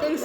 23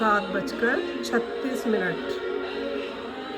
7:36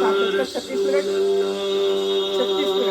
7:36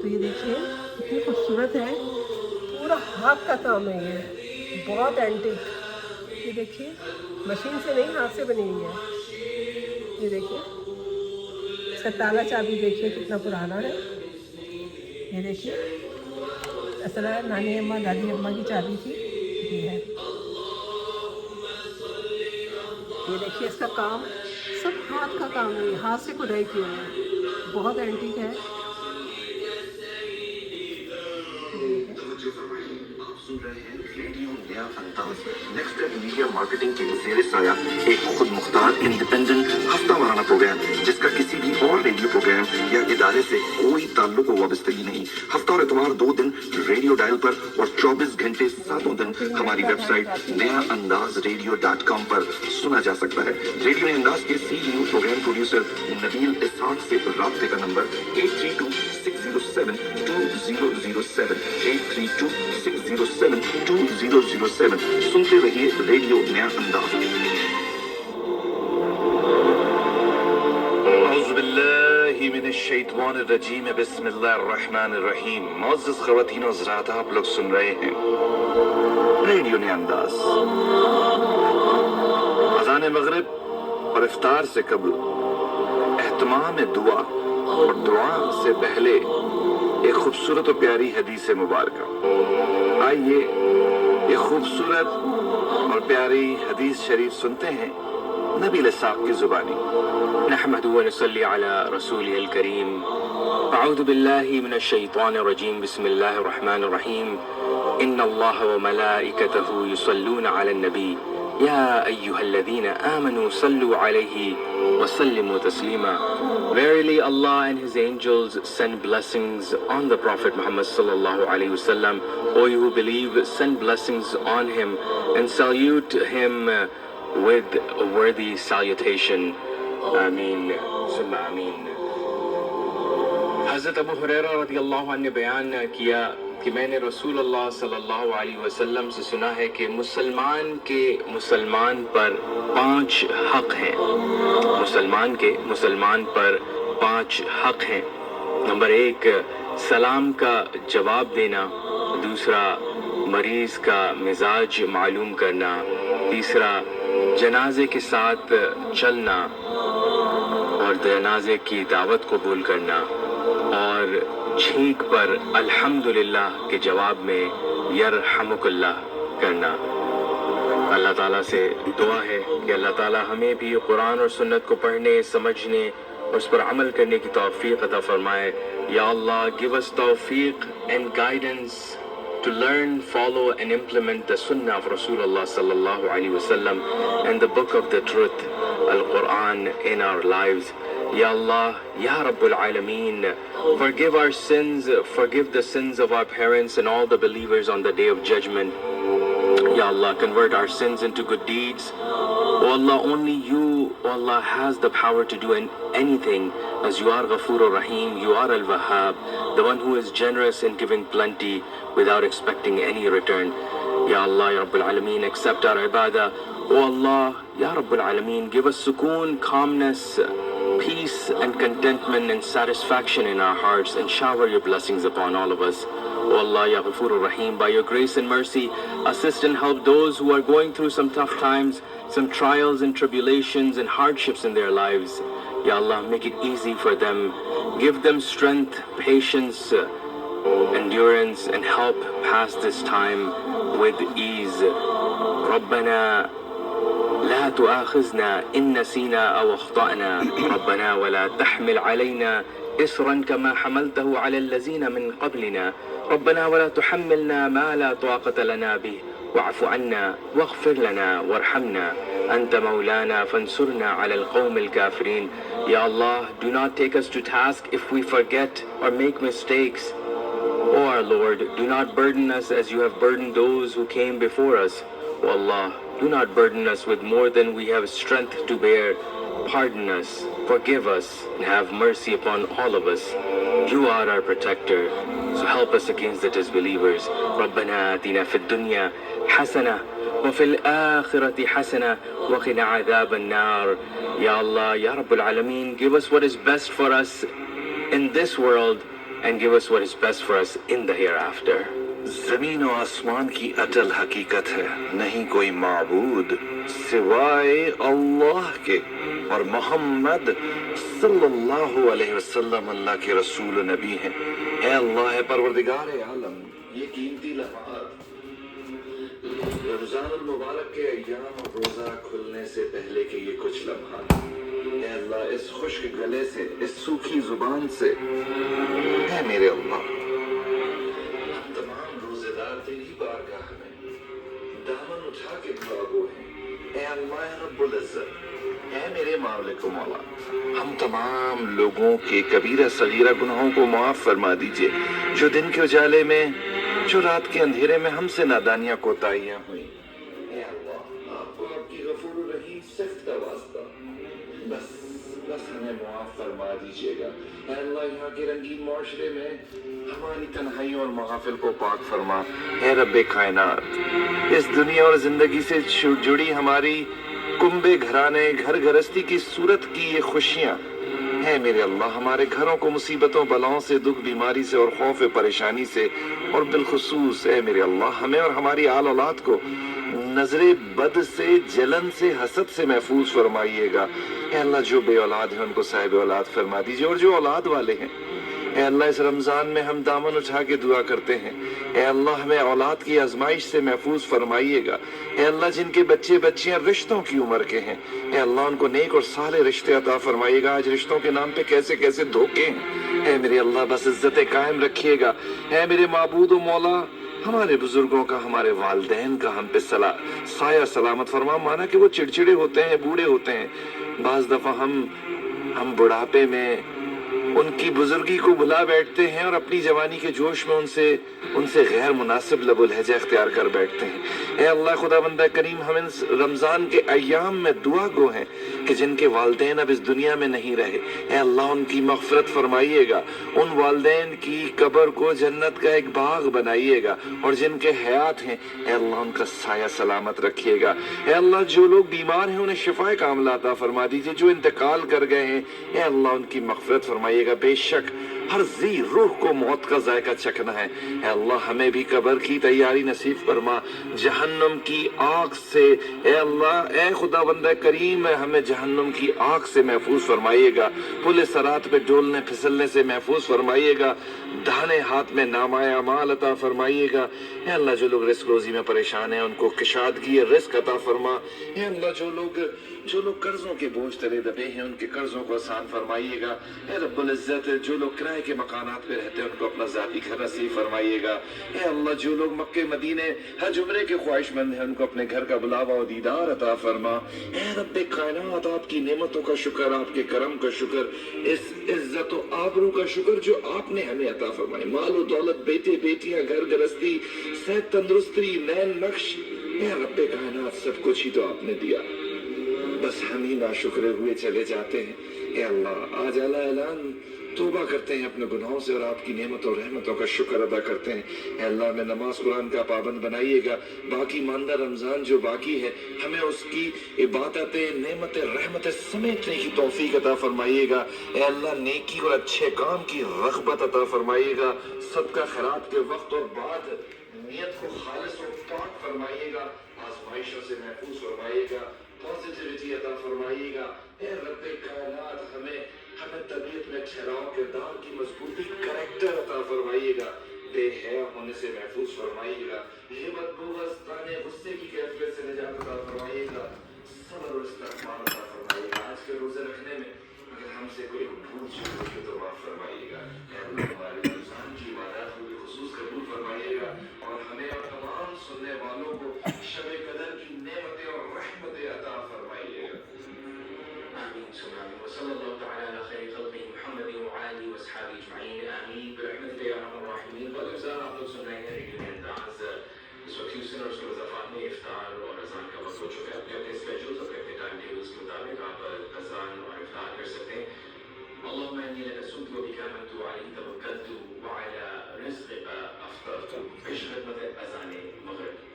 تو یہ دیکھیے کتنی خوبصورت ہے, پورا ہاتھ کا کام ہے یہ, بہت اینٹک. یہ دیکھیے مشین سے نہیں, ہاتھ سے بنی ہوئی ہے. یہ دیکھیے اس کا تالا چابی دیکھیے کتنا پرانا ہے. یہ دیکھیے ایسا لگا نانی اماں دادی اماں کی چابی تھی. یہ ہے, یہ دیکھیے اس کا کام سب ہاتھ کا کام ہے, ہاتھ سے کھدائی کی ہوئی ہے, بہت اینٹیک ہے. نیکسٹ میڈیا مارکیٹنگ کی زیر سایہ ایک خود مختار انڈیپینڈنٹ ہفتہ وارانہ پروگرام جس کا کسی بھی اور ریڈیو پروگرام یا ادارے سے کوئی تعلق و وابستگی نہیں. ہفتہ اور اتوار 2 دن ریڈیو ڈائل پر اور 24 گھنٹے 7 دن ہماری ویب سائٹ نیا انداز ریڈیو.com پر سنا جا سکتا ہے. ریڈیو انداز کے CEO پروگرام پروڈیوسر نبیل اسحاق سے رابطے کا نمبر 832-607-2007 832-607-2007. سنتے رہیے ریڈیو نیا انداز. اعوذ باللہ من الشیطان الرجیم, بسم اللہ الرحمن الرحیم. معزز خواتین و حضرات, آپ لوگ سن رہے ہیں ریڈیو نیا انداز. اذان مغرب اور افطار سے قبل اہتمام دعا اور دعا سے پہلے ایک خوبصورت و پیاری حدیث مبارکہ. آئیے یہ خوبصورت اور پیاری حدیث شریف سنتے ہیں نبیل اسحاق کی زبانی. نحمد و نصلی علی رسوله الکریم. اعوذ باللہ من الشیطان الرجیم, بسم اللہ الرحمن الرحیم. ان اللہ و ملائکتہ یصلون علی النبی یا ایہا الذین آمنوا صلوا علیہ وسلموا تسلیما. Verily Allah and His angels send blessings on the Prophet Muhammad sallallahu alaihi wasallam. O you who believe, send blessings on him and salute him with a worthy salutation. Ameen. Summa ameen. حضرت ابو ہریرہ رضی اللہ عنہ نے بیان کیا کہ میں نے رسول اللہ صلی اللہ علیہ وسلم سے سنا ہے کہ مسلمان پر 5 حق ہیں. مسلمان پر 5 حق ہیں. نمبر 1, سلام کا جواب دینا. دوسرا, مریض کا مزاج معلوم کرنا. تیسرا, جنازے کے ساتھ چلنا اور جنازے کی دعوت قبول کرنا. اور چھینک پر الحمدللہ کے جواب میں یرحمک اللہ کرنا. اللہ تعالیٰ سے دعا ہے کہ اللہ تعالیٰ ہمیں بھی قرآن اور سنت کو پڑھنے, سمجھنے اور اس پر عمل کرنے کی توفیق عطا فرمائے. یا اللہ, give us tawfiq and guidance to learn, follow and implement the sunnah of Rasulullah sallallahu alaihi wasallam and the book of the truth, Al-Quran, in our lives. Ya Allah, Ya Rabbul Alameen, forgive our sins, forgive the sins of our parents and all the believers on the day of judgment. Ya Allah, convert our sins into good deeds. Oh Allah, only you, oh Allah, has the power to do anything, as you are Ghafoor Rahim, you are Al-Wahhab, the one who is generous in giving plenty without expecting any return. Ya Allah, Ya Rabbul Alameen, accept our ibadah. Oh Allah, Ya Rabbul Alameen, give us sukoon, calmness, peace and contentment and satisfaction in our hearts, and shower your blessings upon all of us. Oh Allah, Ya Ghafoor Rahim, by your grace and mercy, assist and help those who are going through some tough times, some trials and tribulations and hardships in their lives. Ya Allah, make it easy for them. Give them strength, patience, endurance, and help pass this time with ease. ربنا لا تؤاخذنا إن نسينا أو أخطأنا ربنا ولا تحمل علينا إصرا كما حملته على الذين من قبلنا ربنا ولا تحملنا ما لا طاقة لنا به واعف عنا واغفر لنا وارحمنا أنت مولانا فانصرنا على القوم الكافرين. Ya Allah, do not take us to task if we forget or make mistakes. O our Lord, do not burden us as you have burdened those who came before us. O Allah, do not burden us with more than we have strength to bear. Pardon us, forgive us, and have mercy upon all of us. You are our protector, so help us against the disbelievers. رَبَّنَا آتِنَا فِي الدُّنْيَا حَسَنَةً وَفِي الْآخِرَةِ حَسَنَةً وَقِنَا عَذَابَ النَّارِ. Ya Allah, Ya Rabbul Alameen, give us what is best for us in this world and give us what is best for us in the hereafter. زمین و آسمان کی اٹل حقیقت ہے، نہیں کوئی معبود سوائے اللہ کے، اور محمد صلی اللہ علیہ وسلم اللہ کے رسول و نبی ہیں۔ اے اللہ، ہے پروردگار عالم، یہ قیمتی لمحات رمضان المبارک کے ایام اور روزہ کھلنے سے پہلے کے یہ کچھ لمحات، اے اللہ اس خشک گلے سے، اس سوکھی زبان سے، اے میرے اللہ، ہم تمام روزے دار تیری بارگاہ میں دامن اٹھا کے دعا گو ہیں۔ اے اللہ رب العزت، اے میرے مالک و مولا، ہم تمام لوگوں کے کبیرہ صغیرہ گناہوں کو معاف فرما دیجئے، جو دن کے اجالے میں، جو رات کے اندھیرے میں ہم سے نادانیاں کوتاہیاں ہوئیں۔ اے اللہ، آپ کو آپ کی غفور الرحیم صفت کا واسطہ، بس ہمیں معاف فرما دیجیے گا۔ اے اللہ، یہاں کے رنگین معاشرے میں ہماری تنہائیوں اور محافل کو پاک فرما۔ اے رب کائنات، اس دنیا اور زندگی سے جڑی ہماری کنبے گھرانے، گھر گھرستی کی صورت کی یہ خوشیاں، اے میرے اللہ، ہمارے گھروں کو مصیبتوں بلاؤں سے، دکھ بیماری سے اور خوف پریشانی سے، اور بالخصوص اے میرے اللہ ہمیں اور ہماری آل اولاد کو نظر بد سے، جلن سے، حسد سے محفوظ فرمائیے گا۔ اے اللہ، جو بے اولاد ہیں ان کو صاحب اولاد فرما دیجیے، اور جو اولاد والے ہیں، اے اللہ اس رمضان میں ہم دامن اٹھا کے دعا کرتے ہیں، اے اللہ ہمیں اولاد کی آزمائش سے محفوظ فرمائیے گا۔ اے اللہ، جن کے بچے بچیاں رشتوں کی عمر کے ہیں، اے اللہ ان کو نیک اور صالح رشتے عطا فرمائیے گا۔ آج رشتوں کے نام پہ کیسے کیسے دھوکے ہیں، اے میرے اللہ بس عزت قائم رکھیے گا۔ اے میرے معبود و مولا، ہمارے بزرگوں کا، ہمارے والدین کا ہم پہ سایہ سلامت فرما۔ مانا کہ وہ چڑچڑے ہوتے ہیں، بوڑھے ہوتے ہیں، بعض دفعہ ہم بڑھاپے میں ان کی بزرگی کو بھلا بیٹھتے ہیں اور اپنی جوانی کے جوش میں ان سے غیر مناسب لب و لہجہ اختیار کر بیٹھتے ہیں۔ اے اللہ خدا بندہ کریم، ہم ان رمضان کے ایام میں دعا گو ہیں کہ جن کے والدین اب اس دنیا میں نہیں رہے، اے اللہ ان کی مغفرت فرمائیے گا، ان والدین کی قبر کو جنت کا ایک باغ بنائیے گا، اور جن کے حیات ہیں اے اللہ ان کا سایہ سلامت رکھیے گا۔ اے اللہ جو لوگ بیمار ہیں انہیں شفا کاملہ عطا فرما دیجیے، جو انتقال کر گئے ہیں اے اللہ ان کی مغفرت فرمائیے گا۔ بے شک ہر ذی روح کو موت کا ذائقہ چکھنا ہے، اے اللہ ہمیں بھی قبر کی تیاری نصیب فرما، جہنم کی آگ سے اے اللہ، اے خدا بندہ کریم ہمیں جہنم کی آگ سے محفوظ فرمائیے گا، پل صراط پہ ڈولنے پھسلنے سے محفوظ فرمائیے گا، داہنے ہاتھ میں نامہ اعمال عطا فرمائیے گا۔ اے اللہ جو لوگ رزق روزی میں پریشان ہیں ان کو کشادگی رزق عطا فرما۔ اے اللہ جو لوگ قرضوں کے بوجھ تلے دبے ہیں ان کے قرضوں کو آسان فرمائیے گا۔ اے رب العزت جو لوگ کرائے کے مکانات پہ رہتے ہیں ان کو اپنا ذاتی گھر نصیب فرمائیے گا۔ اے اللہ جو لوگ مکے مدینے حج عمرے کے خواہش مند ہیں ان کو اپنے گھر کا بلاوا و دیدار عطا فرما۔ اے رب کائنات، آپ کی نعمتوں کا شکر، آپ کے کرم کا شکر، اس عزت و آبرو کا شکر جو آپ نے ہمیں عطا فرمائے، مال و دولت، بیٹے بیٹیاں، گھر گرستی، صحت تندرستی، نین نقش، اے رب کائنات سب کچھ ہی تو آپ نے دیا، بس ہم ہی ناشکرے ہوئے چلے جاتے ہیں۔ اے اللہ آج اعلان توبہ کرتے ہیں اپنے گناہوں سے اور آپ کی نعمت اور رحمتوں کا شکر ادا کرتے ہیں۔ اے اللہ ہمیں نماز قرآن کا پابند بنائیے گا، باقی ماندہ رمضان جو باقی ہے ہمیں اس کی عبادتیں، نعمتیں، رحمتیں سمیٹنے کی توفیق عطا فرمائیے گا۔ اے اللہ نیکی اور اچھے کام کی رغبت عطا فرمائیے گا، صدقہ خیرات کے وقت اور بعد نیت کو خالص و پاک فرمائیے گا، آزمائشوں سے محفوظ فرمائیے گا، پازیٹیوٹی عطا فرمائیے گا۔ اے رب کائنات ہمیں طبیعت میں ٹھہراؤ، کردار کی مضبوطی، کریکٹر عطا فرمائیے گا، بے حیا ہونے سے محفوظ فرمائیے گا، غیبت، بغض، طعنے، غصے کی کیفیت سے نجات عطا فرمائیے گا، صبر اور استغفار عطا فرمائیے گا۔ آج کے روزے رکھنے میں اگر ہم سے کوئی بھول چوک ہوئی تو معاف فرمائیے گا۔ اے اللہ ہمارے رمضان کی عبادات کو خصوص قبول فرمائیے گا، اور ہمیں اور تمام سننے والوں کو شب قدر کی نعمتیں اور رحمتیں عطا فرمائیے گا۔ آمین ثم آمین، وصلی اللہ تعالی علی خیر خلقہ محمد وآلہ وصحبہ اجمعین، آمین برحمتک یا ارحم الراحمین۔ بلکہ آپ لوگ سن رہے ہیں ریڈیو کے انداز، اس وقت ہیوسٹن اور اس کے وضافات میں افطار اور اذان کا وقت ہو چکا ہے۔ اپنے اسکیجولز، اپنے ٹائم ٹیبلز کے مطابق آپ اذان اور افطار کر سکتے ہیں۔ اللهم إني لك صمت وبك آمنت وعليك توكلت وعلى رزقك أفطرت۔ پیش خدمت اذان مغرب۔